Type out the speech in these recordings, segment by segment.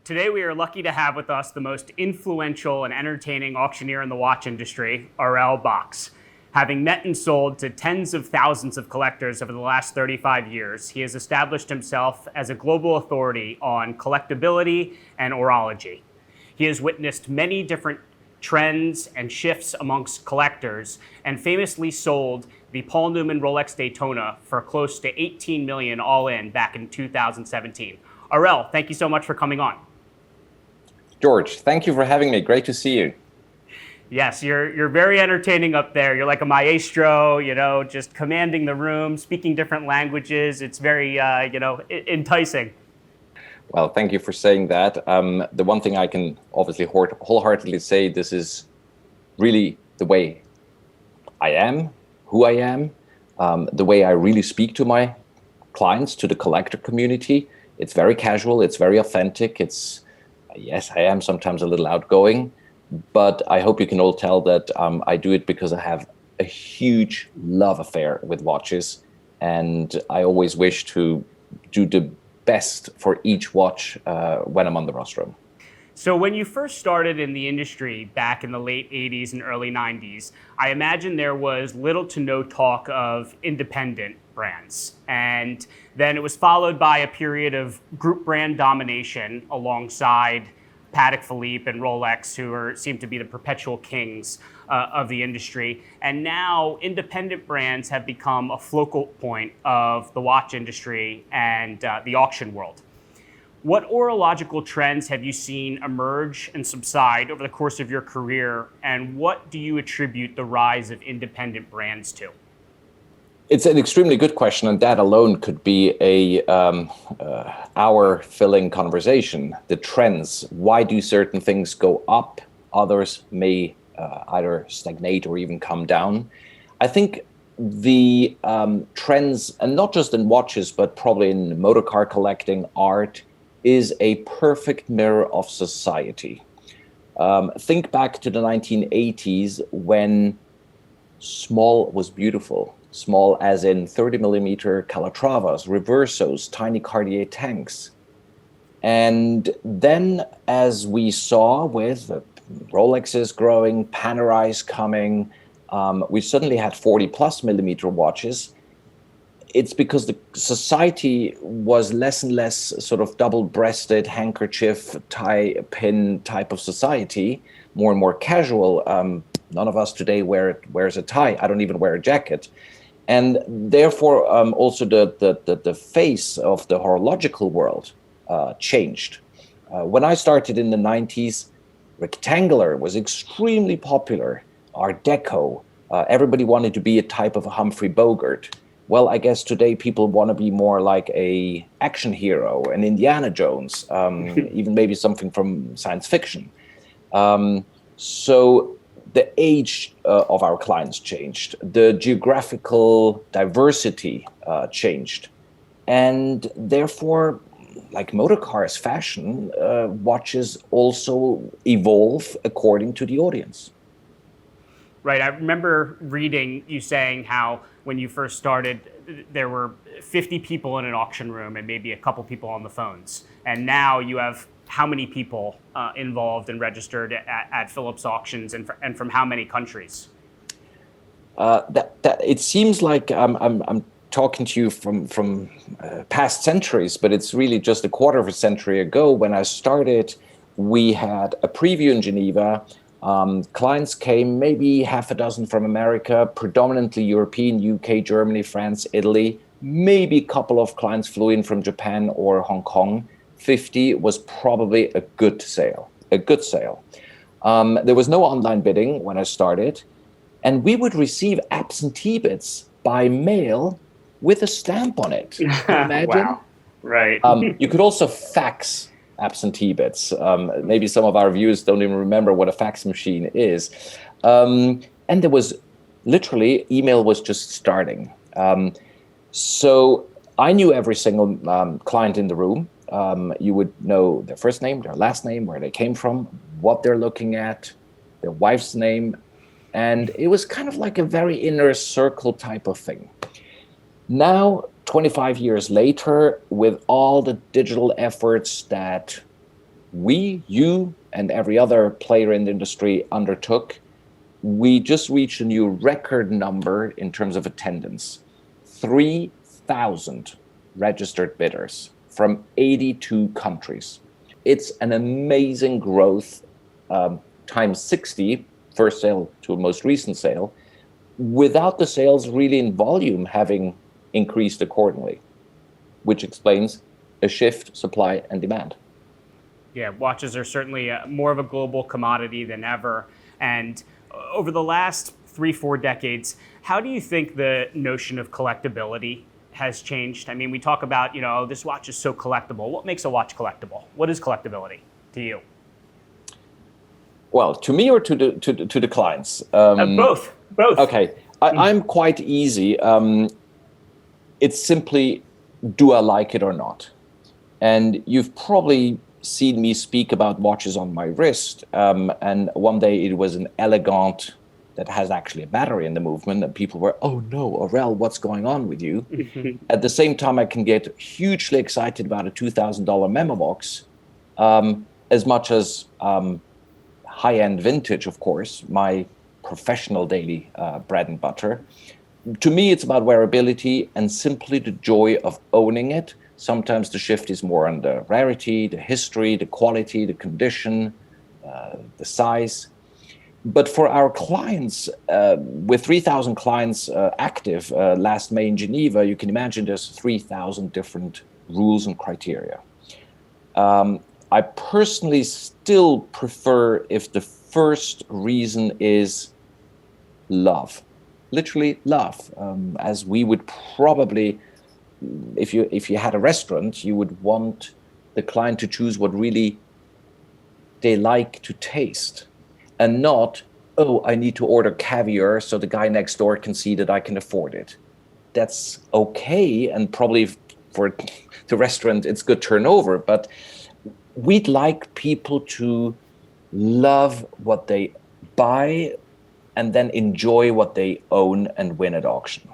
Today we are lucky to have with us the most influential and entertaining auctioneer in the watch industry, Aurel Bacs. Having met and sold to tens of thousands of collectors over the last 35 years, he has established himself as a global authority on collectability and horology. He has witnessed many different trends and shifts amongst collectors and famously sold the Paul Newman Rolex Daytona for close to 18 million all in back in 2017. Aurel, thank you so much for coming on. George, thank you for having me. Great to see you. Yes, you're very entertaining up there. You're like a maestro, just commanding the room, speaking different languages. It's very, enticing. Well, thank you for saying that. The one thing I can obviously wholeheartedly say, this is really the way I am, who I am, the way I really speak to my clients, to the collector community. It's very casual. It's very authentic. Yes, I am sometimes a little outgoing, but I hope you can all tell that I do it because I have a huge love affair with watches, and I always wish to do the best for each watch when I'm on the rostrum. So when you first started in the industry back in the late 80s and early 90s, I imagine there was little to no talk of independent brands. And then it was followed by a period of group brand domination alongside Patek Philippe and Rolex, who seem to be the perpetual kings of the industry. And now independent brands have become a focal point of the watch industry and the auction world. What horological trends have you seen emerge and subside over the course of your career, and what do you attribute the rise of independent brands to? It's an extremely good question, and that alone could be a hour-filling conversation. The trends, why do certain things go up? Others may either stagnate or even come down. I think the trends, and not just in watches, but probably in motor car collecting, art, is a perfect mirror of society. Think back to the 1980s when small was beautiful. Small as in 30 millimeter Calatravas, Reversos, tiny Cartier tanks. And then as we saw with Rolexes growing, Panerais coming, we suddenly had 40 plus millimeter watches. It's because the society was less and less sort of double-breasted handkerchief tie pin type of society, more and more casual. None of us today wears a tie. I don't even wear a jacket. And therefore, also the face of the horological world changed. When I started in the 90s, rectangular was extremely popular. Art Deco, everybody wanted to be a type of a Humphrey Bogart. Well, I guess today people want to be more like a action hero, an Indiana Jones, even maybe something from science fiction. So the age of our clients changed. The geographical diversity changed. And therefore, like motor cars, fashion, watches also evolve according to the audience. Right. I remember reading you saying how when you first started, there were 50 people in an auction room and maybe a couple people on the phones. And now you have how many people involved and registered at Phillips Auctions and from how many countries? It seems like I'm talking to you from past centuries, but it's really just a quarter of a century ago when I started. We had a preview in Geneva. Clients came, maybe half a dozen from America, predominantly European, UK, Germany, France, Italy. Maybe a couple of clients flew in from Japan or Hong Kong. 50 was probably a good sale. There was no online bidding when I started, and we would receive absentee bids by mail with a stamp on it. Can you imagine? Wow. Right. You could also fax absentee bids. Maybe some of our viewers don't even remember what a fax machine is. And there was literally, email was just starting. So I knew every single client in the room. You would know their first name, their last name, where they came from, what they're looking at, their wife's name. And it was kind of like a very inner circle type of thing. Now, 25 years later, with all the digital efforts that you, and every other player in the industry undertook, we just reached a new record number in terms of attendance. 3,000 registered bidders from 82 countries. It's an amazing growth, times 60, first sale to most recent sale, without the sales really in volume having increased accordingly, which explains a shift, supply and demand. Yeah, watches are certainly more of a global commodity than ever. And over the last 3-4 decades, how do you think the notion of collectability has changed? I mean, we talk about, this watch is so collectible. What makes a watch collectible? What is collectability to you? Well, to me or to the clients? Both. Okay, I'm quite easy. It's simply, do I like it or not? And you've probably seen me speak about watches on my wrist. And one day it was an elegant that has actually a battery in the movement, and people were, oh no, Aurel, what's going on with you? At the same time, I can get hugely excited about a $2,000 memo box, as much as high-end vintage, of course, my professional daily bread and butter. To me, it's about wearability and simply the joy of owning it. Sometimes the shift is more on the rarity, the history, the quality, the condition, the size. But for our clients, with 3,000 clients active last May in Geneva, you can imagine there's 3,000 different rules and criteria. I personally still prefer if the first reason is love, literally love, as we would probably, if you had a restaurant, you would want the client to choose what really they like to taste, and not, oh, I need to order caviar so the guy next door can see that I can afford it. That's okay, and probably for the restaurant it's good turnover, but we'd like people to love what they buy and then enjoy what they own and win at auction.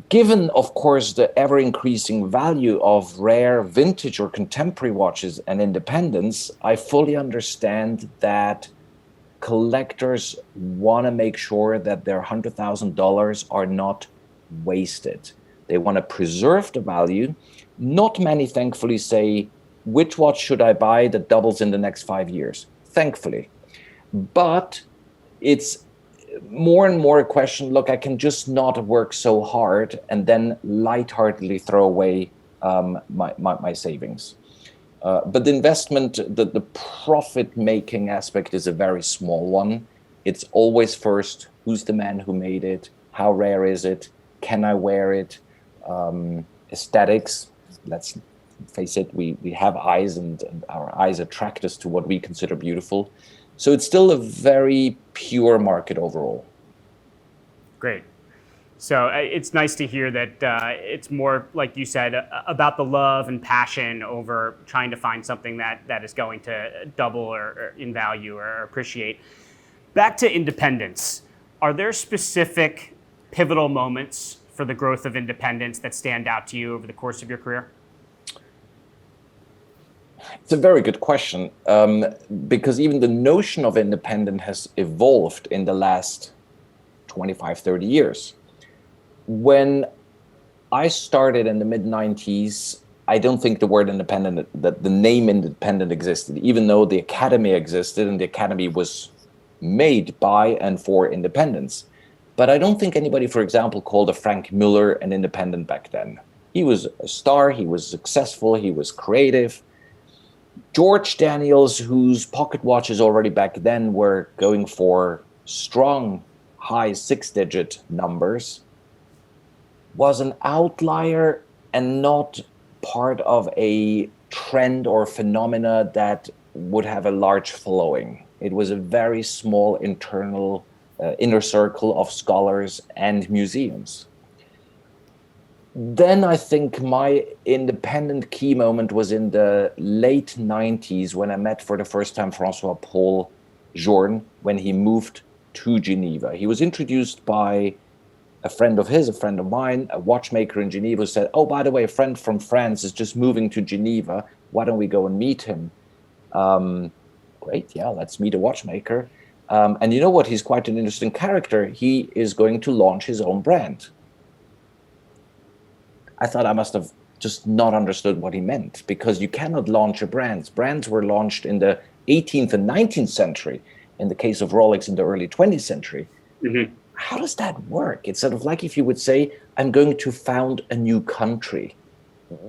Given, of course, the ever-increasing value of rare vintage or contemporary watches and independence, I fully understand that collectors want to make sure that their $100,000 are not wasted. They want to preserve the value. Not many, thankfully, say, which watch should I buy that doubles in the next 5 years? Thankfully. But it's more and more a question, look, I can just not work so hard and then lightheartedly throw away my savings. But the investment, the profit-making aspect is a very small one. It's always first, who's the man who made it? How rare is it? Can I wear it? Aesthetics, let's face it, we have eyes, and our eyes attract us to what we consider beautiful. So it's still a very pure market overall. Great. So it's nice to hear that it's more, like you said, about the love and passion over trying to find something that is going to double or in value or appreciate. Back to independence. Are there specific pivotal moments for the growth of independence that stand out to you over the course of your career? It's a very good question, because even the notion of independent has evolved in the last 25, 30 years. When I started in the mid-90s, I don't think the word independent, that the name independent existed, even though the academy existed and the academy was made by and for independence. But I don't think anybody, for example, called a Frank Muller an independent back then. He was a star, he was successful, he was creative. George Daniels, whose pocket watches already back then were going for strong, high 6-digit numbers, was an outlier and not part of a trend or phenomena that would have a large following. It was a very small internal inner circle of scholars and museums. Then I think my independent key moment was in the late 90s when I met for the first time François-Paul Journe when he moved to Geneva. He was introduced by a friend of his, a friend of mine, a watchmaker in Geneva, said, oh, by the way, a friend from France is just moving to Geneva. Why don't we go and meet him? Great, yeah, let's meet a watchmaker. And you know what? He's quite an interesting character. He is going to launch his own brand. I thought I must have just not understood what he meant, because you cannot launch a brand. Brands were launched in the 18th and 19th century. In the case of Rolex, in the early 20th century. Mm-hmm. How does that work? It's sort of like if you would say, I'm going to found a new country.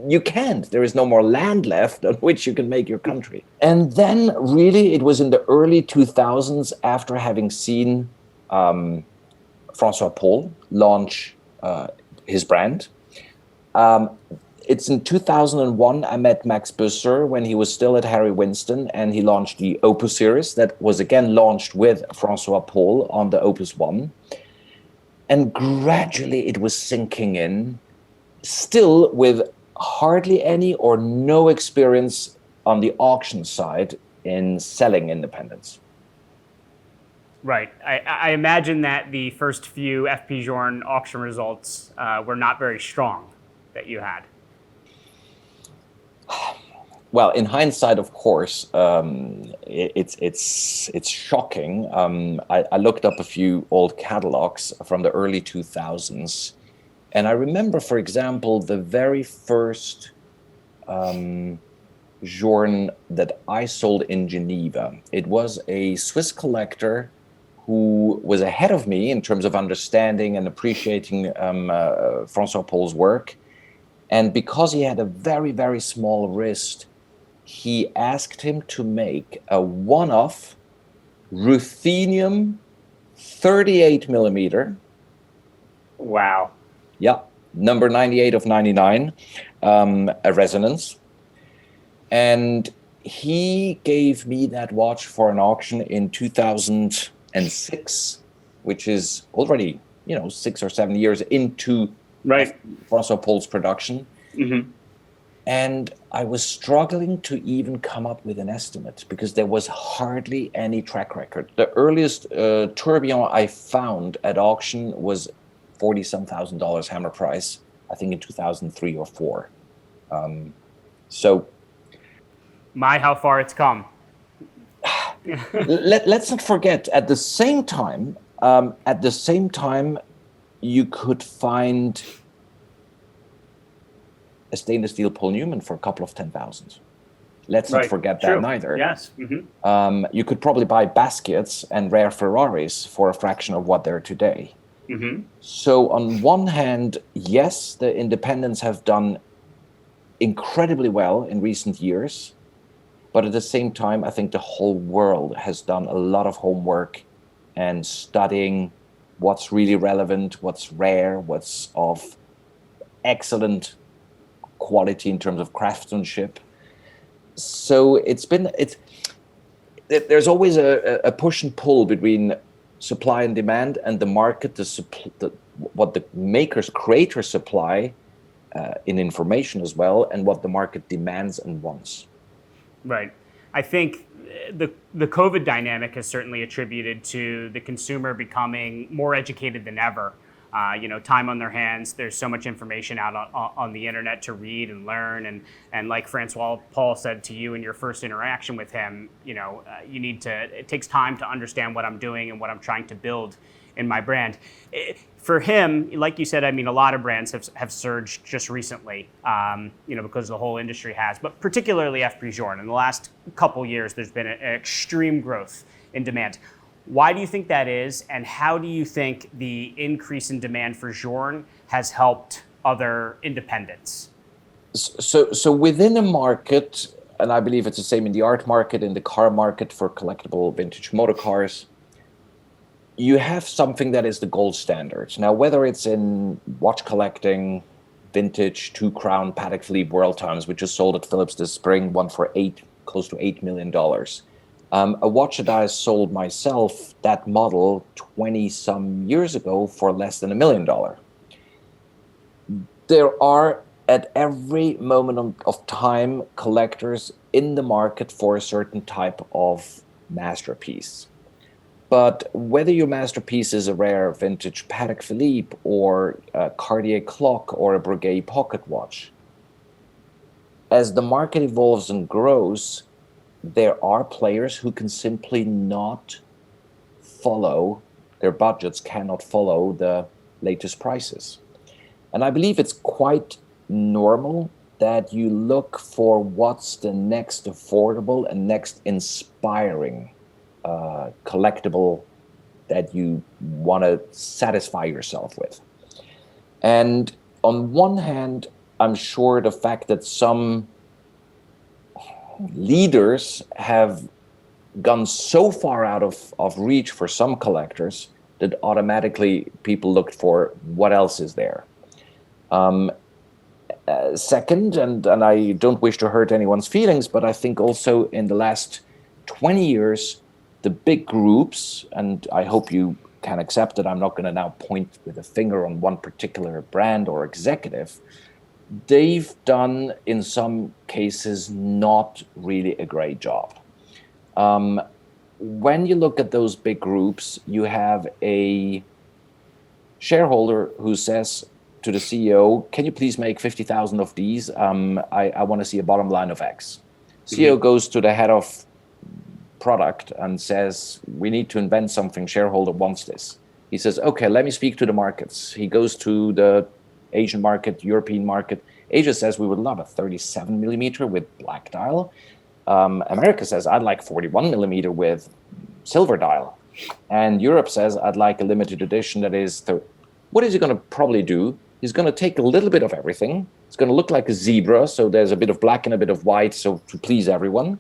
You can't. There is no more land left on which you can make your country. And then really it was in the early 2000s, after having seen François-Paul launch his brand. It's in 2001 I met Max Busser when he was still at Harry Winston, and he launched the Opus series that was again launched with François-Paul on the Opus 1. And gradually it was sinking in, still with hardly any or no experience on the auction side in selling independents. Right. I imagine that the first few FP Journe auction results were not very strong that you had. Well, in hindsight, of course, it's shocking. I looked up a few old catalogs from the early 2000s, and I remember, for example, the very first Journe that I sold in Geneva. It was a Swiss collector who was ahead of me in terms of understanding and appreciating François-Paul's work. And because he had a very, very small wrist, he asked him to make a one-off ruthenium 38 millimeter. Wow. Yeah, number 98 of 99, a resonance. And he gave me that watch for an auction in 2006, which is already, 6 or 7 years into François-Paul's production. Mm-hmm. And I was struggling to even come up with an estimate because there was hardly any track record. The earliest tourbillon I found at auction was $40-some thousand hammer price, I think in 2003 or 4. So, my, how far it's come. let's not forget, at the same time, you could find a stainless steel Paul Newman for a couple of 10,000. Let's not forget that neither. Yes. Mm-hmm. You could probably buy Basquiat's and rare Ferraris for a fraction of what they're today. Mm-hmm. So on one hand, yes, the independents have done incredibly well in recent years, but at the same time, I think the whole world has done a lot of homework and studying what's really relevant, what's rare, what's of excellent quality in terms of craftsmanship. So there's always a push and pull between supply and demand, and the market, what the creators supply in information as well, and what the market demands and wants. Right. I think the COVID dynamic has certainly attributed to the consumer becoming more educated than ever. Time on their hands. There's so much information out on the internet to read and learn. And like François-Paul said to you in your first interaction with him, it takes time to understand what I'm doing and what I'm trying to build in my brand. For him, like you said, I mean, a lot of brands have surged just recently, because the whole industry has, but particularly FP Journe. In the last couple years, there's been an extreme growth in demand. Why do you think that is, and how do you think the increase in demand for Journe has helped other independents? So within a market, and I believe it's the same in the art market, in the car market for collectible vintage motor cars, you have something that is the gold standard. Now, whether it's in watch collecting, vintage, 2-crown Patek Philippe World Times, which just sold at Phillips this spring, one for close to $8 million. A watch that I sold myself, that model 20-some years ago, for less than $1 million. There are, at every moment of time, collectors in the market for a certain type of masterpiece. But whether your masterpiece is a rare vintage Patek Philippe or a Cartier clock or a Breguet pocket watch, as the market evolves and grows, there are players who can simply not follow, their budgets cannot follow the latest prices. And I believe it's quite normal that you look for what's the next affordable and next inspiring collectible that you want to satisfy yourself with. And on one hand, I'm sure the fact that some leaders have gone so far out of reach for some collectors that automatically people looked for what else is there. Second, and I don't wish to hurt anyone's feelings, but I think also in the last 20 years, the big groups, and I hope you can accept that I'm not going to now point with a finger on one particular brand or executive, they've done, in some cases, not really a great job. When you look at those big groups, you have a shareholder who says to the CEO, can you please make 50,000 of these? I want to see a bottom line of X. CEO goes to the head of product and says, we need to invent something, shareholder wants this. He says, okay, let me speak to the markets. He goes to the Asian market, European market. Asia says, we would love a 37 millimeter with black dial. America says, I'd like 41 millimeter with silver dial. And Europe says, I'd like a limited edition that is... What is he going to probably do? He's going to take a little bit of everything. It's going to look like a zebra, so there's a bit of black and a bit of white, so to please everyone.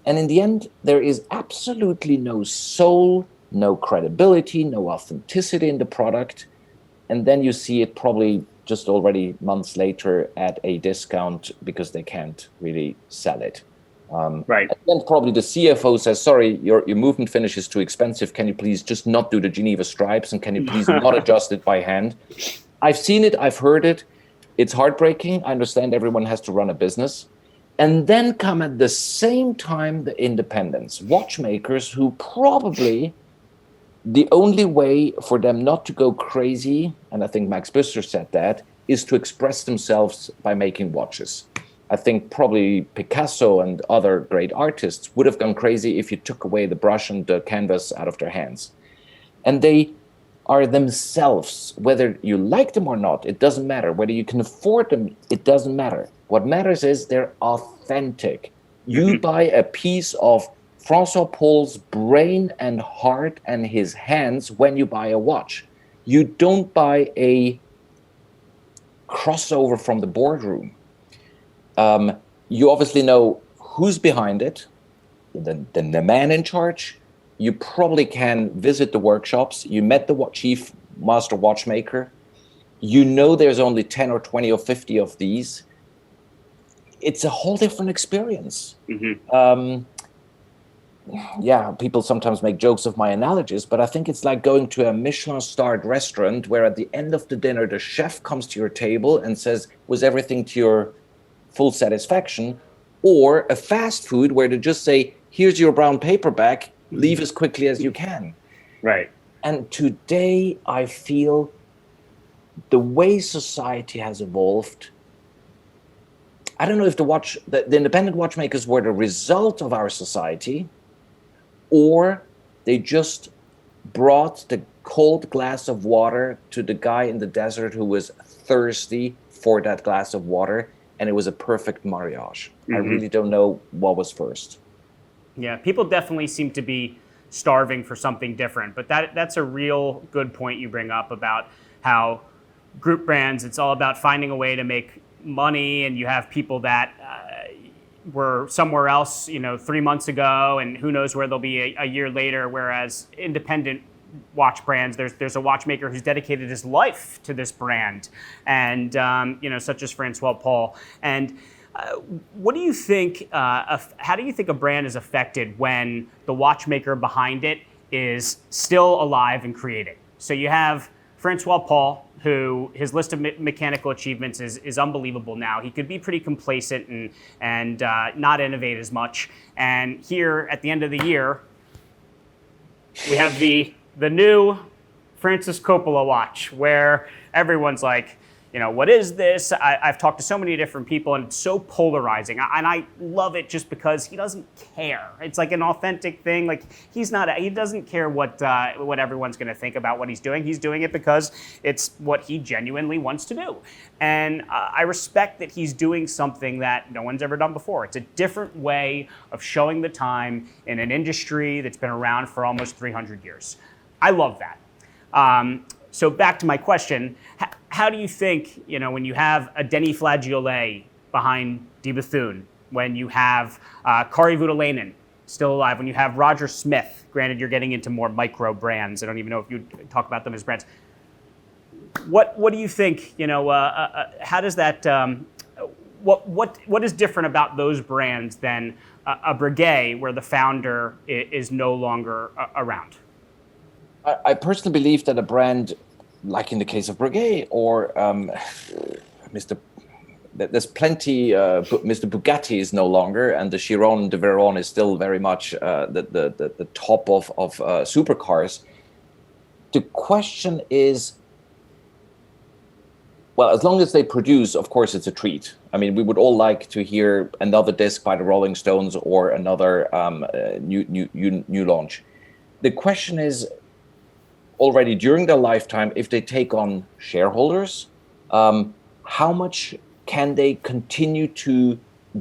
And in the end, there is absolutely no soul, no credibility, no authenticity in the product. And then you see it probably just already months later at a discount because they can't really sell it. Right. And then probably the CFO says, sorry, your movement finish is too expensive. Can you please just not do the Geneva stripes? And can you please not adjust it by hand? I've seen it. I've heard it. It's heartbreaking. I understand everyone has to run a business. And then come at the same time the independents, watchmakers who probably the only way for them not to go crazy, and I think Max Büsser said that, is to express themselves by making watches. I think probably Picasso and other great artists would have gone crazy if you took away the brush and the canvas out of their hands. And they are themselves, whether you like them or not, it doesn't matter. Whether you can afford them, it doesn't matter. What matters is they're authentic. You buy a piece of François-Paul's brain and heart and his hands when you buy a watch. You don't buy a crossover from the boardroom. You obviously know who's behind it, the man in charge. You probably can visit the workshops. You met the chief master watchmaker. You know there's only 10 or 20 or 50 of these. It's a whole different experience. Yeah, people sometimes make jokes of my analogies, but I think it's like going to a Michelin-starred restaurant where at the end of the dinner, the chef comes to your table and says, was everything to your full satisfaction? Or a fast food where they just say, here's your brown paper bag, leave as quickly as you can. Right. And today I feel the way society has evolved, I don't know if the independent watchmakers were the result of our society, or they just brought the cold glass of water to the guy in the desert who was thirsty for that glass of water, and it was a perfect mariage. I really don't know what was first. Yeah, people definitely seem to be starving for something different, but that's a real good point you bring up about how group brands, it's all about finding a way to make money, and you have people that were somewhere else, 3 months ago, and who knows where they'll be a year later. Whereas independent watch brands, there's a watchmaker who's dedicated his life to this brand, and such as François-Paul. And what do you think? How do you think a brand is affected when the watchmaker behind it is still alive and creating? So you have François-Paul, who his list of mechanical achievements is unbelievable now. He could be pretty complacent and not innovate as much. And here at the end of the year, we have the new Francis Coppola watch, where everyone's like, what is this? I've talked to so many different people, and it's so polarizing. And I love it just because he doesn't care. It's like an authentic thing. Like he doesn't care what everyone's going to think about what he's doing. He's doing it because it's what he genuinely wants to do. And I respect that he's doing something that no one's ever done before. It's a different way of showing the time in an industry that's been around for almost 300 years. I love that. So back to my question, how do you think, when you have a Denis Flageollet behind de Bethune, when you have Kari Voutilainen still alive, when you have Roger Smith, granted you're getting into more micro brands, I don't even know if you talk about them as brands. What do you think, how does that, what is different about those brands than a Breguet where the founder is no longer around? I personally believe that a brand, like in the case of Breguet or there's plenty. Mr. Bugatti is no longer, and the Chiron de Veyron is still very much the top of supercars. The question is, well, as long as they produce, of course, it's a treat. I mean, we would all like to hear another disc by the Rolling Stones or another new launch. The question is, already during their lifetime, if they take on shareholders, how much can they continue to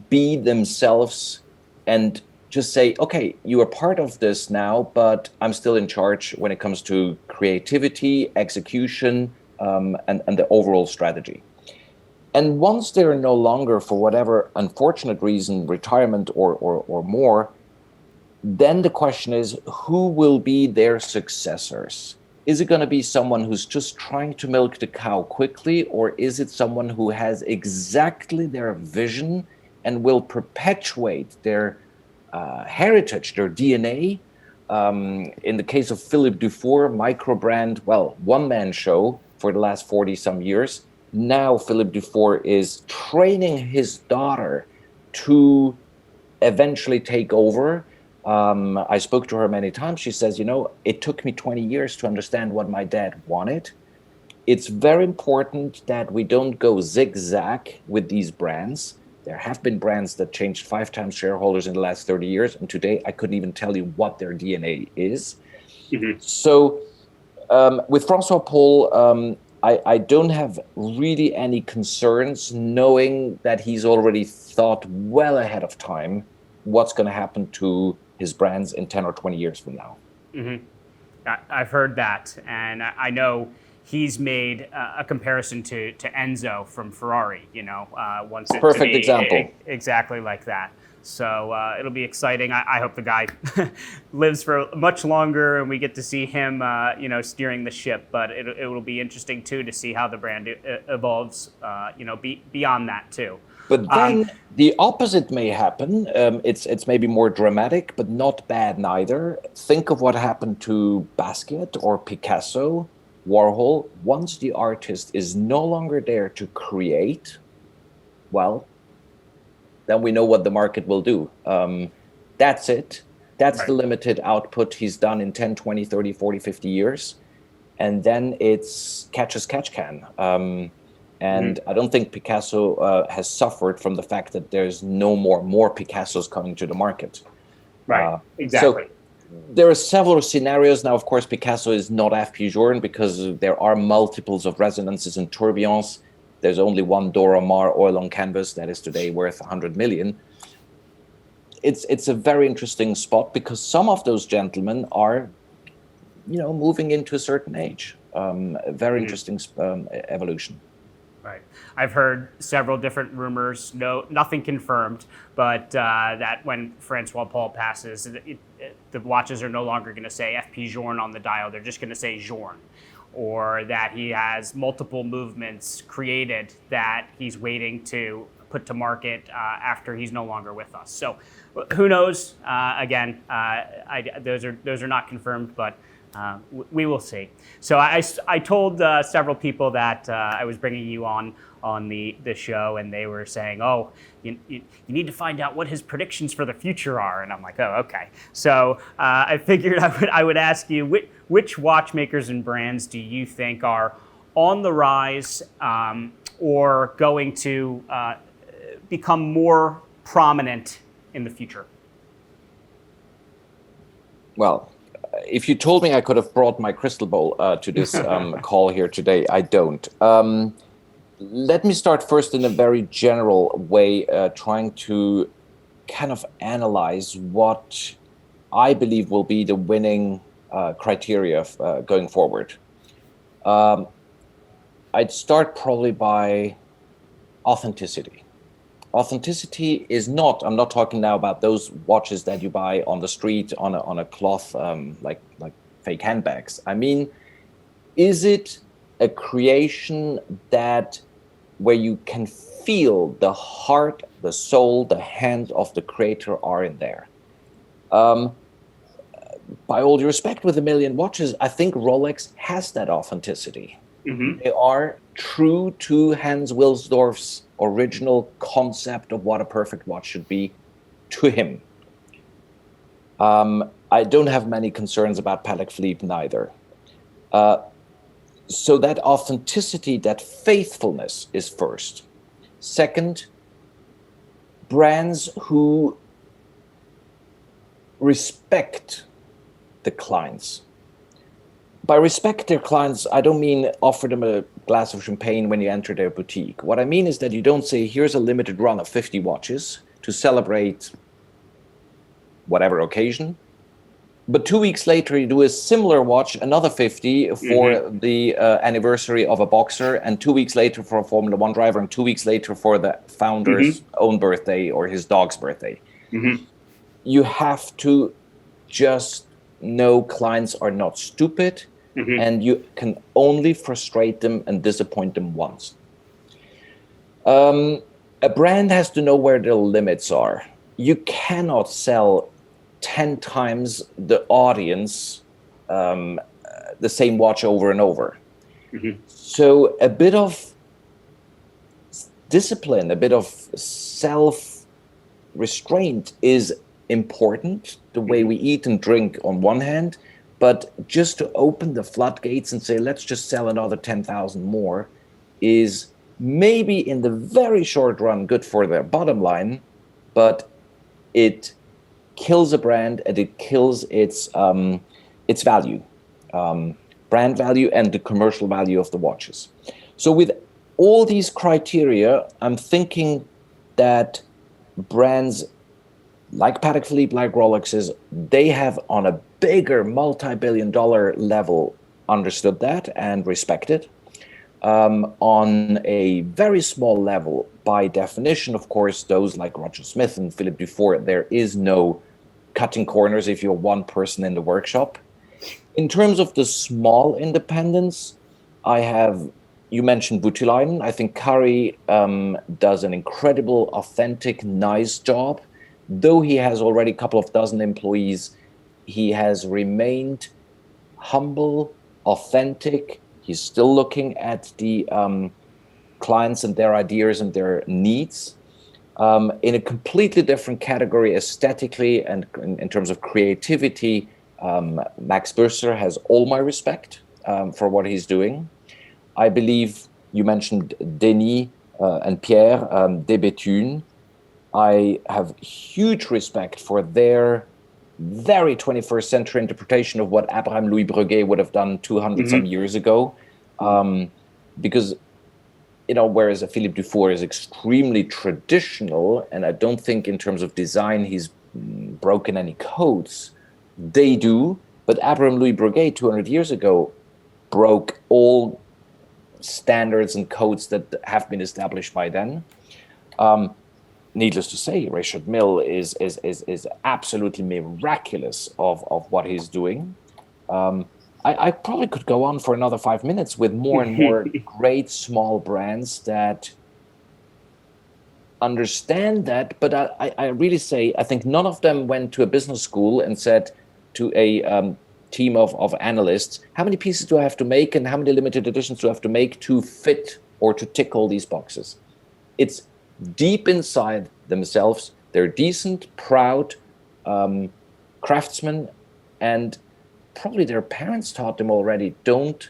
be themselves and just say, okay, you are part of this now, but I'm still in charge when it comes to creativity, execution, and the overall strategy. And once they're no longer, for whatever unfortunate reason, retirement or more, then the question is, who will be their successors? Is it going to be someone who's just trying to milk the cow quickly, or is it someone who has exactly their vision and will perpetuate their heritage, their DNA? In the case of Philippe Dufour, micro brand, one-man show for the last 40-some years. Now Philippe Dufour is training his daughter to eventually take over. I spoke to her many times. She says, it took me 20 years to understand what my dad wanted. It's very important that we don't go zigzag with these brands. There have been brands that changed 5 times shareholders in the last 30 years. And today I couldn't even tell you what their DNA is. Mm-hmm. So with François-Paul, I don't have really any concerns, knowing that he's already thought well ahead of time what's going to happen to his brands in 10 or 20 years from now. Mm-hmm. I've heard that, and I know he's made a comparison to Enzo from Ferrari, once it perfect example. Exactly like that. So it'll be exciting. I hope the guy lives for much longer and we get to see him, steering the ship. But it will be interesting too to see how the brand evolves, beyond that too. But then the opposite may happen. It's maybe more dramatic, but not bad neither. Think of what happened to Basquiat or Picasso, Warhol. Once the artist is no longer there to create, then we know what the market will do. That's it. That's right. The limited output he's done in 10, 20, 30, 40, 50 years. And then it's catch as catch can. And I don't think Picasso has suffered from the fact that there's no more Picassos coming to the market. Right, exactly. So there are several scenarios. Now, of course, Picasso is not FP Journe because there are multiples of resonances and tourbillons. There's only one Dora Maar oil on canvas that is today worth 100 million. It's a very interesting spot because some of those gentlemen are, moving into a certain age. A very interesting evolution. Right. I've heard several different rumors, nothing confirmed, but that when François-Paul passes, the watches are no longer going to say FP Journe on the dial. They're just going to say Journe. Or that he has multiple movements created that he's waiting to put to market after he's no longer with us. So who knows? Again, those are not confirmed, but We will see. So I told several people that I was bringing you on the show, and they were saying, "Oh, you need to find out what his predictions for the future are." And I'm like, "Oh, okay." So I figured I would ask you which watchmakers and brands do you think are on the rise or going to become more prominent in the future? Well, if you told me I could have brought my crystal ball to this call here today, I don't. Let me start first in a very general way, trying to kind of analyze what I believe will be the winning criteria going forward. I'd start probably by authenticity. Authenticity is not, I'm not talking now about those watches that you buy on the street on a cloth, like fake handbags. I mean, is it a creation that where you can feel the heart, the soul, the hand of the creator are in there? By all due respect, with a million watches, I think Rolex has that authenticity. Mm-hmm. They are true to Hans Wilsdorf's original concept of what a perfect watch should be to him. I don't have many concerns about Patek Philippe neither. So that authenticity, that faithfulness is first. Second, brands who respect the clients. By respect their clients, I don't mean offer them a glass of champagne when you enter their boutique. What I mean is that you don't say, here's a limited run of 50 watches to celebrate whatever occasion. But 2 weeks later, you do a similar watch, another 50 for mm-hmm. the anniversary of a boxer, and 2 weeks later for a Formula One driver, and 2 weeks later for the founder's mm-hmm. own birthday or his dog's birthday. Mm-hmm. You have to just know clients are not stupid. Mm-hmm. And you can only frustrate them and disappoint them once. A brand has to know where their limits are. You cannot sell 10 times the audience the same watch over and over. Mm-hmm. So a bit of discipline, a bit of self-restraint is important, the way we eat and drink on one hand. But just to open the floodgates and say, let's just sell another 10,000 more is maybe in the very short run good for their bottom line, but it kills a brand and it kills its value, brand value and the commercial value of the watches. So with all these criteria, I'm thinking that brands like Patek Philippe, like Rolexes, they have on a bigger multi-billion-dollar level understood that and respected. On a very small level, by definition, of course, those like Roger Smith and Philippe Dufour, there is no cutting corners if you're one person in the workshop. In terms of the small independents, you mentioned Voutilainen. I think Kari does an incredible, authentic, nice job. Though he has already a couple of dozen employees, he has remained humble, authentic. He's still looking at the clients and their ideas and their needs in a completely different category aesthetically and in terms of creativity. Max Büsser has all my respect for what he's doing. I believe you mentioned Denis and Pierre de Bethune. I have huge respect for their very 21st century interpretation of what Abraham Louis Breguet would have done 200 mm-hmm. some years ago. Because, whereas Philippe Dufour is extremely traditional, and I don't think in terms of design he's broken any codes, they do. But Abraham Louis Breguet 200 years ago broke all standards and codes that have been established by then. Needless to say, Richard Mille is absolutely miraculous of what he's doing. I probably could go on for another 5 minutes with more and more great small brands that understand that. But I really say, I think none of them went to a business school and said to a team of analysts, how many pieces do I have to make and how many limited editions do I have to make to fit or to tick all these boxes? It's deep inside themselves. They're decent, proud craftsmen, and probably their parents taught them already, don't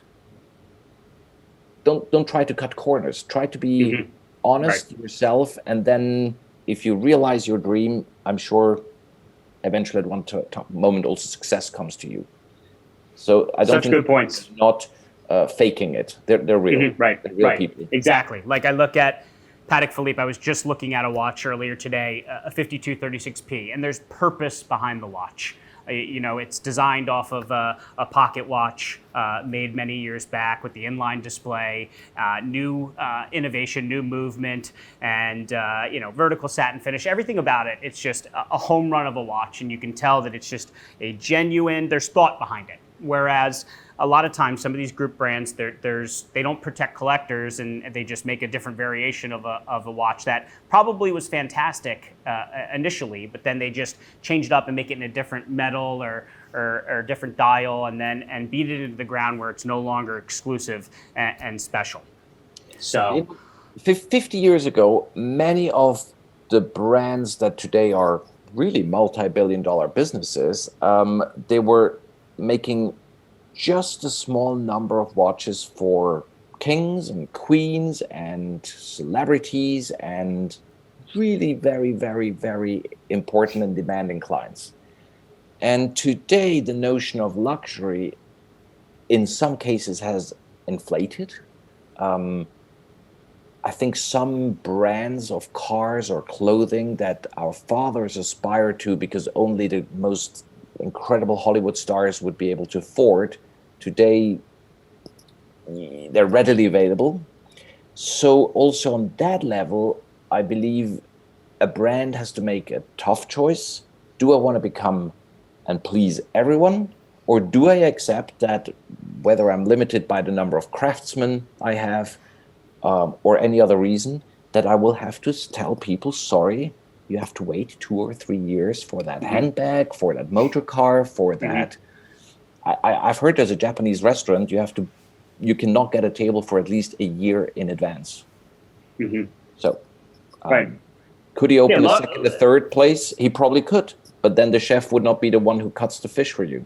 try to cut corners. Try to be honest yourself, and then if you realize your dream, I'm sure eventually at one moment also success comes to you. So I don't think good points. Not faking it. They're real. Right. They're real people. Exactly. Like I look at Patek Philippe. I was just looking at a watch earlier today, a 5236P, and there's purpose behind the watch. It's designed off of a pocket watch made many years back with the inline display, new innovation, new movement, and vertical satin finish. Everything about it, it's just a home run of a watch, and you can tell that it's just a genuine. There's thought behind it. Whereas a lot of times, some of these group brands, they don't protect collectors, and they just make a different variation of a watch that probably was fantastic initially, but then they just change it up and make it in a different metal or different dial, and beat it into the ground where it's no longer exclusive and special. So, 50 years ago, many of the brands that today are really multi-billion-dollar businesses, they were making just a small number of watches for kings and queens and celebrities and really very, very, very important and demanding clients. And today, the notion of luxury, in some cases, has inflated. I think some brands of cars or clothing that our fathers aspired to because only the most incredible Hollywood stars would be able to afford, today they're readily available. So also on that level, I believe a brand has to make a tough choice. Do I want to become and please everyone? Or do I accept that whether I'm limited by the number of craftsmen I have or any other reason, that I will have to tell people, sorry, you have to wait 2 or 3 years for that handbag, for that motor car, for that. I've heard there's a Japanese restaurant, you cannot get a table for at least a year in advance. So could he open a second, a third place? He probably could, but then the chef would not be the one who cuts the fish for you.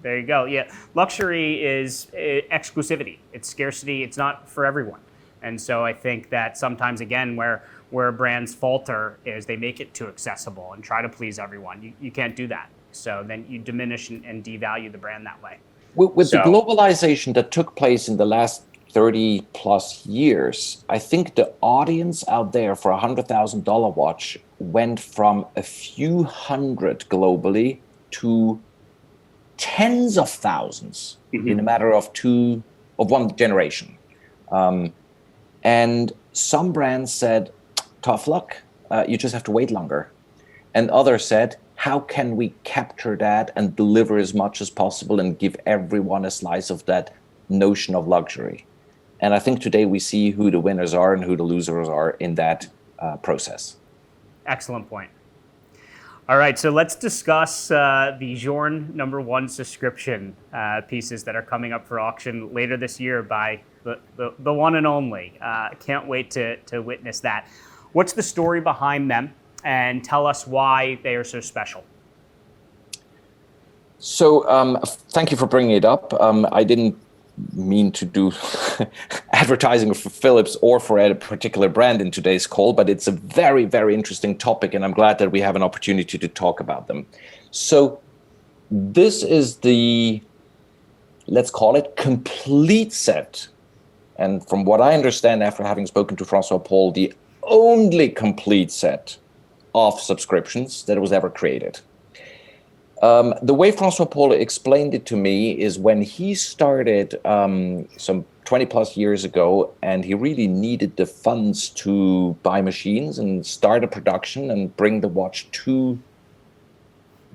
There you go. Yeah, luxury is exclusivity. It's scarcity. It's not for everyone. And so I think that sometimes, again, where brands falter is they make it too accessible and try to please everyone. You can't do that. So then you diminish and devalue the brand that way. With the globalization that took place in the last 30 plus years, I think the audience out there for a $100,000 watch went from a few hundred globally to tens of thousands in a matter of one generation. And some brands said, tough luck, you just have to wait longer. And others said, how can we capture that and deliver as much as possible and give everyone a slice of that notion of luxury? And I think today we see who the winners are and who the losers are in that process. Excellent point. All right, so let's discuss the Journe #1 subscription pieces that are coming up for auction later this year by the one and only. Can't wait to witness that. What's the story behind them, and tell us why they are so special? So thank you for bringing it up. I didn't mean to do advertising for Philips or for a particular brand in today's call, but it's a very, very interesting topic, and I'm glad that we have an opportunity to talk about them. So this is the, let's call it, complete set. And from what I understand after having spoken to François-Paul, the only complete set of subscriptions that was ever created. The way François-Paul explained it to me is when he started some 20 plus years ago, and he really needed the funds to buy machines and start a production and bring the watch to,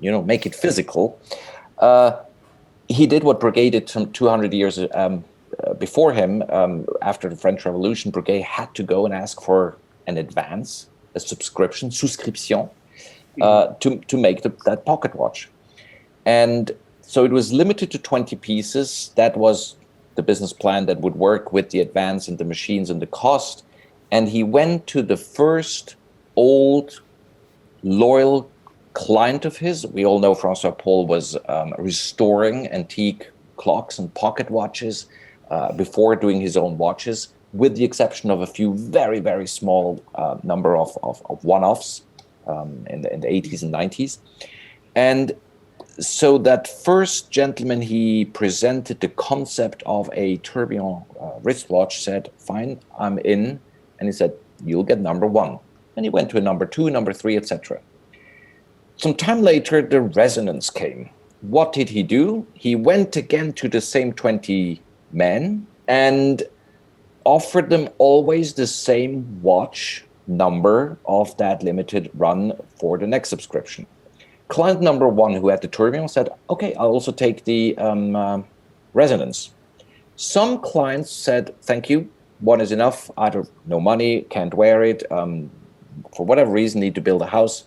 make it physical. He did what Breguet did some 200 years before him. After the French Revolution, Breguet had to go and ask for an advance, a souscription, to make that pocket watch. And So it was limited to 20 pieces. That was the business plan that would work with the advance and the machines and the cost. And he went to the first old, loyal client of his. We all know François-Paul was restoring antique clocks and pocket watches before doing his own watches, with the exception of a few very, very small number of one-offs in the 80s and 90s. And so that first gentleman, he presented the concept of a tourbillon wristwatch, said, fine, I'm in. And he said, you'll get number one. And he went to a number two, number three, etc. Some time later, the resonance came. What did he do? He went again to the same 20 men and offered them always the same watch number of that limited run for the next subscription. Client number one, who had the tourbillon, said, okay, I'll also take the resonance. Some clients said, thank you, one is enough, either no money, can't wear it, for whatever reason, need to build a house.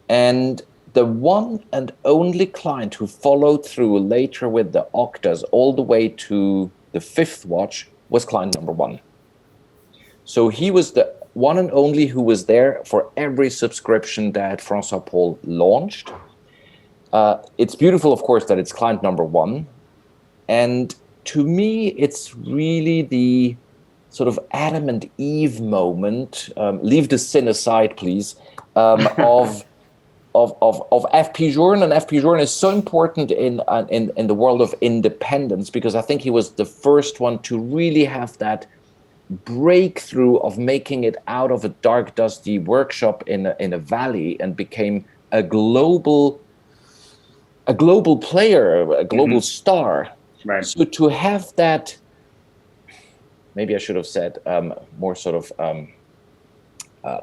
And the one and only client who followed through later with the octas all the way to the fifth watch was client number one. So he was the one and only who was there for every subscription that François-Paul launched. It's beautiful, of course, that it's client number one. And to me, it's really the sort of Adam and Eve moment, leave the sin aside, please, of FP Journe. And FP Journe is so important in the world of independence, because I think he was the first one to really have that breakthrough of making it out of a dark, dusty workshop in a valley and became a global player, a global star. Right. So to have that, maybe I should have said more sort of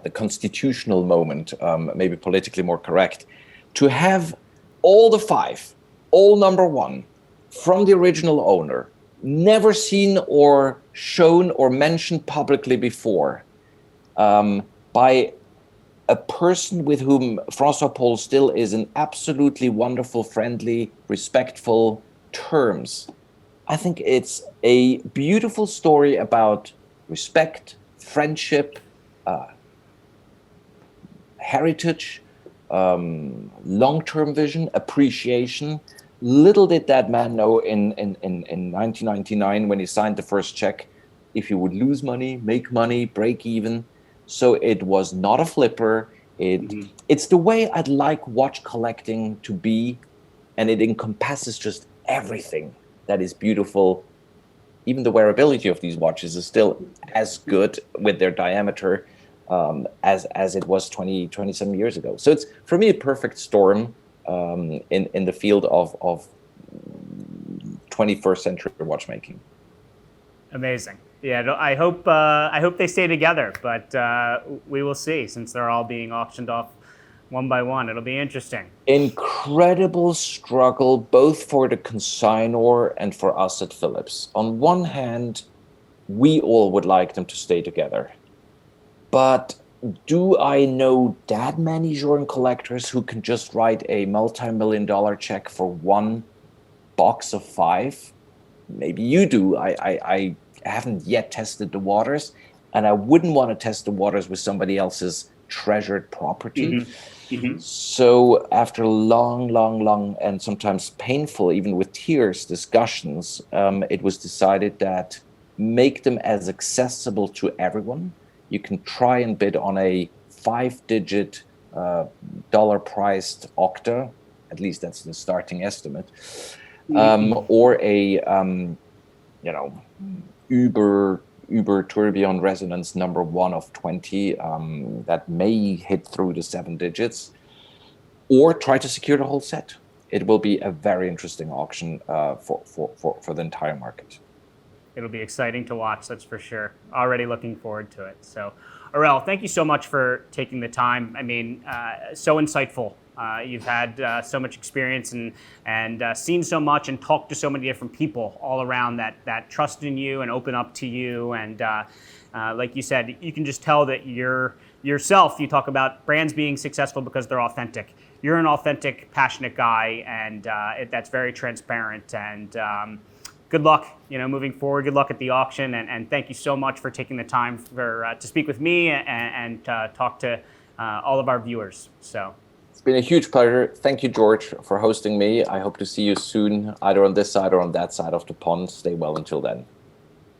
the constitutional moment, maybe politically more correct, to have all the five, all number one, from the original owner, never seen or shown or mentioned publicly before, by a person with whom François-Paul still is in absolutely wonderful, friendly, respectful terms. I think it's a beautiful story about respect, friendship, heritage, long-term vision, appreciation. Little did that man know in 1999 when he signed the first check, if he would lose money, make money, break even. So it was not a flipper. It's the way I'd like watch collecting to be, and it encompasses just everything that is beautiful. Even the wearability of these watches is still as good with their diameter as it was 27 years ago. So it's, for me, a perfect storm in the field of 21st century watchmaking. Amazing. Yeah, I hope they stay together, but we will see, since they're all being auctioned off one by one. It'll be interesting. Incredible struggle, both for the consignor and for us at Phillips. On one hand, we all would like them to stay together. But do I know that many Journe collectors who can just write a multi-million-dollar check for one box of 5? Maybe you do. I haven't yet tested the waters, and I wouldn't want to test the waters with somebody else's treasured property. So after long, and sometimes painful, even with tears, discussions, it was decided that make them as accessible to everyone. You can try and bid on a 5-digit dollar-priced octa, at least that's the starting estimate, or a Uber tourbillon resonance number 1 of 20 that may hit through the 7 digits, or try to secure the whole set. It will be a very interesting auction for the entire market. It'll be exciting to watch, that's for sure. Already looking forward to it. So, Aurel, thank you so much for taking the time. I mean, so insightful. You've had so much experience and seen so much and talked to so many different people all around that trust in you and open up to you. And like you said, you can just tell that you're yourself. You talk about brands being successful because they're authentic. you're an authentic, passionate guy, and that's very transparent. And good luck, moving forward. Good luck at the auction, and thank you so much for taking the time to speak with me and talk to all of our viewers. So. It's been a huge pleasure. Thank you, George, for hosting me. I hope to see you soon, either on this side or on that side of the pond. Stay well until then.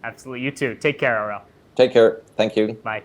Absolutely. You too. Take care, Aurel. Take care. Thank you. Bye.